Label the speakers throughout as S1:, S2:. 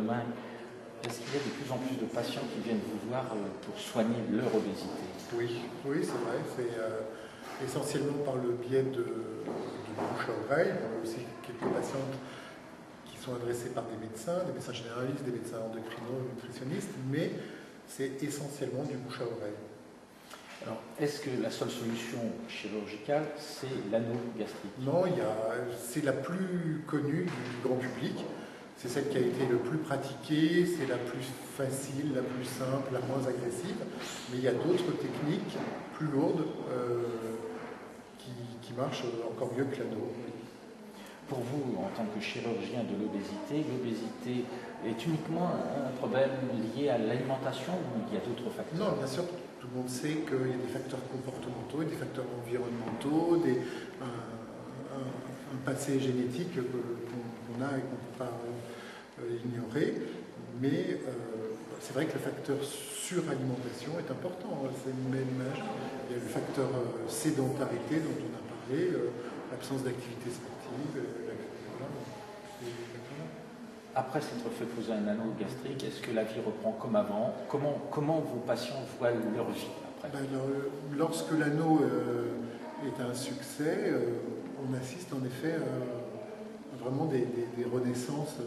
S1: Goldman, est-ce qu'il y a de plus en plus de patients qui viennent vous voir pour soigner leur obésité?
S2: Oui, oui, c'est vrai. C'est essentiellement par le biais de bouche à oreille. On a aussi quelques patientes qui sont adressées par des médecins généralistes, des médecins endocrinos, nutritionnistes, mais c'est essentiellement du bouche à oreille.
S1: Alors, est-ce que la seule solution chirurgicale, c'est l'anneau gastrique?
S2: Non, c'est la plus connue du grand public. C'est celle qui a été le plus pratiquée, c'est la plus facile, la plus simple, la moins agressive. Mais il y a d'autres techniques plus lourdes qui marchent encore mieux que l'anneau.
S1: Pour vous, en tant que chirurgien de l'obésité est uniquement un problème lié à l'alimentation ou il y a d'autres facteurs?
S2: Non, bien sûr, tout le monde sait qu'il y a des facteurs comportementaux, des facteurs environnementaux, un passé génétique qu'on a et qu'on ne peut pas ignorer. Mais c'est vrai que le facteur suralimentation est important. C'est une même image. Il y a le facteur sédentarité dont on a parlé, l'absence d'activité sportive.
S1: Après s'être fait poser un anneau gastrique, est-ce que la vie reprend comme avant? Comment vos patients voient leur vie après?
S2: Lorsque l'anneau est un succès, on assiste en effet à vraiment des renaissances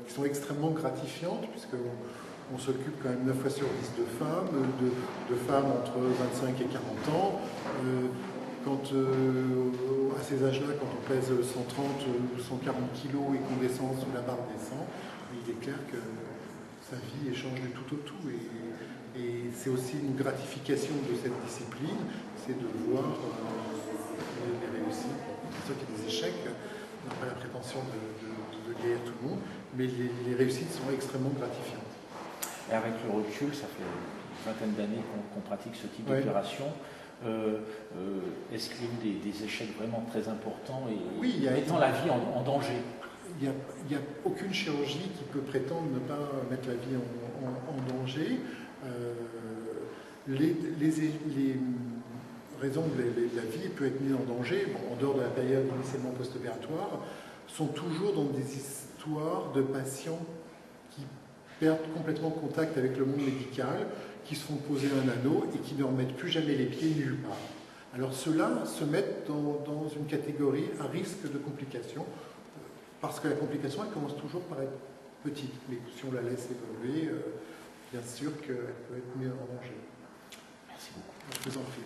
S2: qui sont extrêmement gratifiantes, puisqu'on s'occupe quand même 9 fois sur 10 de femmes, de femmes entre 25 et 40 ans. À ces âges-là, quand on pèse 130 ou 140 kilos et qu'on descend sous la barre des 100, il est clair que sa vie change du tout au tout. Et c'est aussi une gratification de cette discipline, c'est de voir les réussites. C'est sûr qu'il y a des échecs, on n'a pas la prétention de guérir tout le monde, mais les réussites sont extrêmement gratifiantes.
S1: Et avec le recul, ça fait une vingtaine d'années qu'on pratique ce type d'opération. Est-ce qu'il y a eu des échecs vraiment très importants et mettant la vie en danger?
S2: Il n'y a aucune chirurgie qui peut prétendre ne pas mettre la vie en danger. Les raisons que la vie peut être mise en danger, en dehors de la période initialement post-opératoire, sont toujours dans des histoires de patients qui perdent complètement contact avec le monde médical, qui se font poser un anneau et qui ne remettent plus jamais les pieds nulle part. Alors ceux-là se mettent dans une catégorie à risque de complications, parce que la complication, elle commence toujours par être petite, mais si on la laisse évoluer, bien sûr qu'elle peut être mise en danger.
S1: Merci beaucoup.
S2: Je vous en prie.